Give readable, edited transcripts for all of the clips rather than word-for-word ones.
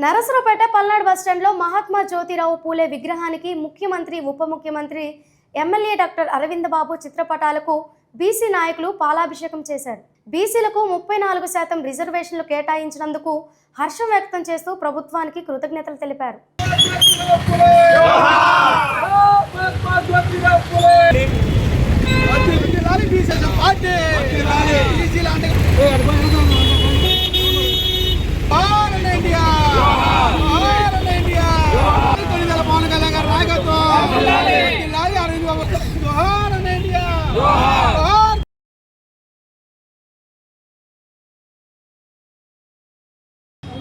నరసరావుపేట పల్నాడు బస్టాండ్లో మహాత్మా జ్యోతిరావు పూలే విగ్రహానికి ముఖ్యమంత్రి, ఉప ముఖ్యమంత్రి, ఎమ్మెల్యే డాక్టర్ అరవింద్ బాబు చిత్రపటాలకు బీసీ నాయకులు పాలాభిషేకం చేశారు. బీసీలకు 34% రిజర్వేషన్లు కేటాయించినందుకు హర్షం వ్యక్తం చేస్తూ ప్రభుత్వానికి కృతజ్ఞతలు తెలిపారు.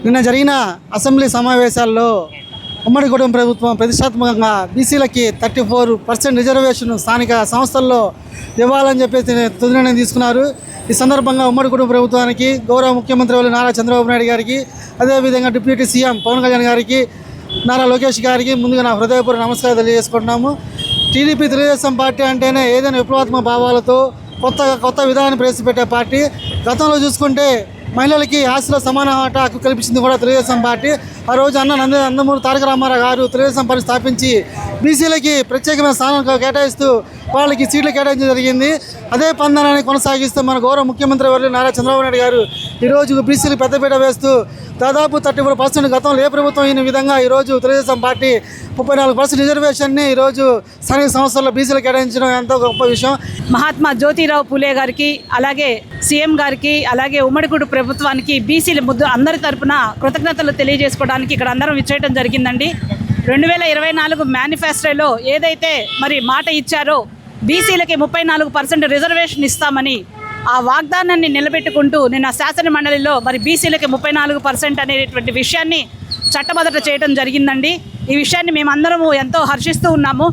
నిన్న జరిగిన అసెంబ్లీ సమావేశాల్లో ఉమ్మడి కుటుంబ ప్రభుత్వం ప్రతిష్టాత్మకంగా బీసీలకి 34% రిజర్వేషన్ స్థానిక సంస్థల్లో ఇవ్వాలని చెప్పేసి తుది నిర్ణయం తీసుకున్నారు. ఈ సందర్భంగా ఉమ్మడి కుటుంబ ప్రభుత్వానికి, గౌరవ ముఖ్యమంత్రి నారా చంద్రబాబు నాయుడు గారికి, అదేవిధంగా డిప్యూటీ సీఎం పవన్ కళ్యాణ్ గారికి, నారా లోకేష్ గారికి ముందుగా నా హృదయపూర్వక నమస్కారం తెలియజేసుకుంటున్నాము. టీడీపీ తెలుగుదేశం పార్టీ అంటేనే ఏదైనా విప్లవాత్మక భావాలతో కొత్త విధానాన్ని ప్రవేశపెట్టే పార్టీ. గతంలో చూసుకుంటే మహిళలకి ఆస్తిలో సమాన హక్కు కల్పించింది కూడా తెలుగుదేశం పార్టీ. ఆ రోజు నందమూరి తారక రామారావు గారు తెలుగుదేశం పార్టీ స్థాపించి బీసీలకి ప్రత్యేకమైన స్థానం కేటాయిస్తూ వాళ్ళకి సీట్లు కేటాయించడం జరిగింది. అదే పందాన్ని కొనసాగిస్తూ మన గౌరవ ముఖ్యమంత్రి వర్యులు నారా చంద్రబాబు నాయుడు గారు ఈరోజు బీసీలకు పెద్దపీట వేస్తూ దాదాపు 34% గతంలో ఏ ప్రభుత్వం అయిన విధంగా ఈరోజు తెలుగుదేశం పార్టీ 34% రిజర్వేషన్ని ఈరోజు స్థానిక సంస్థల్లో బీసీలకు కేటాయించడం ఎంతో గొప్ప విషయం. మహాత్మా జ్యోతిరావు పూలే గారికి, అలాగే సీఎం గారికి, అలాగే ఉమ్మడికుడు ప్రభుత్వానికి బీసీల అందరి తరపున కృతజ్ఞతలు తెలియజేసుకోవడానికి ఇక్కడ అందరం విచ్చేయడం జరిగిందండి. 2024 మేనిఫెస్టోలో ఏదైతే మరి మాట ఇచ్చారో బీసీలకి 34% రిజర్వేషన్ ఇస్తామని ఆ వాగ్దానాన్ని నిలబెట్టుకుంటూ నిన్న శాసన మండలిలో మరి బీసీలకి 34% అనేటువంటి విషయాన్ని చట్టబద్ధత చేయడం జరిగిందండి. ఈ విషయాన్ని మేమందరము ఎంతో హర్షిస్తూ ఉన్నాము.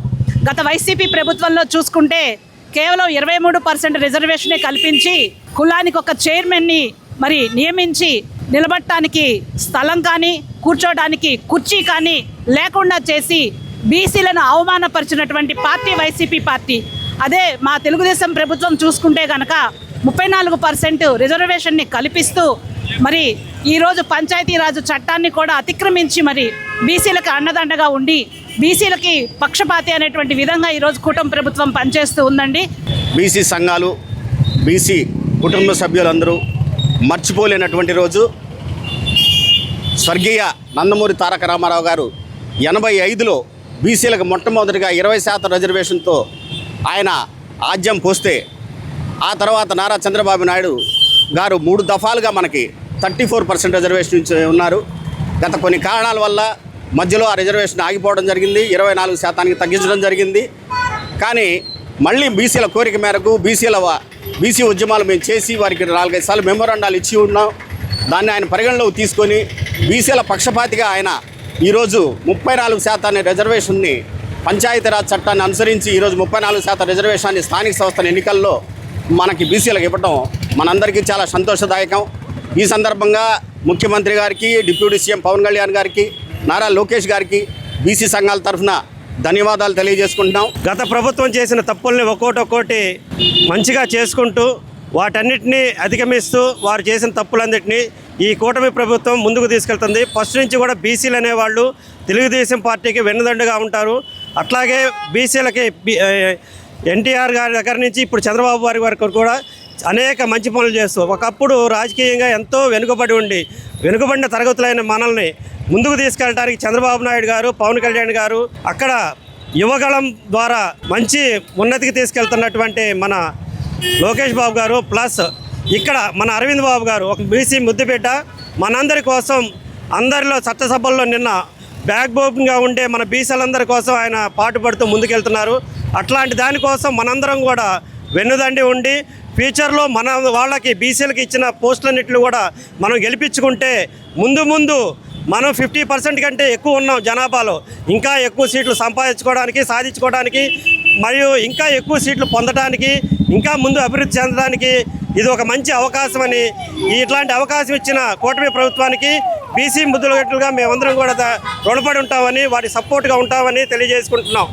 గత వైసీపీ ప్రభుత్వంలో చూసుకుంటే కేవలం 23% రిజర్వేషనే కల్పించి కులానికి ఒక చైర్మన్ని మరి నియమించి నిలబడటానికి స్థలం కానీ కూర్చోడానికి కుర్చీ కానీ లేకుండా చేసి బీసీలను అవమానపరిచినటువంటి పార్టీ వైసీపీ పార్టీ. అదే మా తెలుగుదేశం ప్రభుత్వం చూసుకుంటే కనుక 34% రిజర్వేషన్ని కల్పిస్తూ మరి ఈరోజు పంచాయతీరాజు చట్టాన్ని కూడా అతిక్రమించి మరి బీసీలకు అండదండగా ఉండి బీసీలకి పక్షపాతి అనేటువంటి విధంగా ఈరోజు కూటమి ప్రభుత్వం పనిచేస్తూ ఉందండి. బీసీ సంఘాలు, బీసీ కుటుంబ సభ్యులందరూ మర్చిపోలేనటువంటి రోజు. స్వర్గీయ నందమూరి తారక రామారావు గారు 85లో బీసీలకు మొట్టమొదటిగా 20% రిజర్వేషన్తో ఆయన ఆజ్యం పోస్తే ఆ తర్వాత నారా చంద్రబాబు నాయుడు గారు 3 దఫాలుగా మనకి 34% రిజర్వేషన్ ఉన్నారు. గత కొన్ని కారణాల వల్ల మధ్యలో ఆ రిజర్వేషన్ ఆగిపోవడం జరిగింది. 24% తగ్గించడం జరిగింది. కానీ మళ్ళీ బీసీల కోరిక మేరకు బీసీ ఉద్యమాలు మేము చేసి వారికి 4-5 సార్లు మెమోరాండాలు ఇచ్చి ఉన్నాం. దాన్ని ఆయన పరిగణలోకి తీసుకొని బీసీల పక్షపాతిగా ఆయన ఈరోజు 34% రిజర్వేషన్ని పంచాయతీరాజ్ చట్టాన్ని అనుసరించి ఈరోజు 34% రిజర్వేషన్ని స్థానిక సంస్థల ఎన్నికల్లో మనకి బీసీలకు ఇవ్వడం మనందరికీ చాలా సంతోషదాయకం. ఈ సందర్భంగా ముఖ్యమంత్రి గారికి, డిప్యూటీ సీఎం పవన్ కళ్యాణ్ గారికి, నారా లోకేష్ గారికి బీసీ సంఘాల తరఫున ధన్యవాదాలు తెలియజేసుకుంటున్నాం. గత ప్రభుత్వం చేసిన తప్పుల్ని ఒక్కోటి మంచిగా చేసుకుంటూ వాటన్నిటినీ అధిగమిస్తూ వారు చేసిన తప్పులన్నింటినీ ఈ కూటమి ప్రభుత్వం ముందుకు తీసుకెళ్తుంది. ఫస్ట్ నుంచి కూడా బీసీలు అనేవాళ్ళు తెలుగుదేశం పార్టీకి వెన్నుదండుగా ఉంటారు. అట్లాగే బీసీలకి ఎన్టీఆర్ గారి దగ్గర నుంచి ఇప్పుడు చంద్రబాబు వారి వరకు కూడా అనేక మంచి పనులు చేస్తూ ఒకప్పుడు రాజకీయంగా ఎంతో వెనుకబడిన తరగతులైన మనల్ని ముందుకు తీసుకెళ్ళడానికి చంద్రబాబు నాయుడు గారు, పవన్ కళ్యాణ్ గారు అక్కడ యువగళం ద్వారా మంచి ఉన్నతికి తీసుకెళ్తున్నటువంటి మన లోకేష్ బాబు గారు, ప్లస్ ఇక్కడ మన అరవింద్ బాబు గారు ఒక బీసీ ముద్దుబిడ్డ మనందరి కోసం అందరిలో చట్టసభల్లో నిన్న బ్యాక్ బోన్గా ఉండే మన బీసీలందరి కోసం ఆయన పాటుపడుతూ ముందుకెళ్తున్నారు. అట్లాంటి దానికోసం మనందరం కూడా వెన్నుదండి ఉండి ఫ్యూచర్లో మన వాళ్ళకి బీసీలకి ఇచ్చిన పోస్టులన్నింటినీ కూడా మనం గెలిపించుకుంటే ముందు మనం 50% కంటే ఎక్కువ ఉన్నాం జనాభాలో. ఇంకా ఎక్కువ సీట్లు సాధించుకోవడానికి మరియు ఇంకా ఎక్కువ సీట్లు పొందడానికి, ఇంకా ముందు అభివృద్ధి చెందడానికి ఇది ఒక మంచి అవకాశం అని ఇట్లాంటి అవకాశం ఇచ్చిన కూటమి ప్రభుత్వానికి బీసీ ముద్దులుగా మేమందరం కూడా రుణపడి ఉంటామని, వాటి సపోర్ట్గా ఉంటామని తెలియజేసుకుంటున్నాం.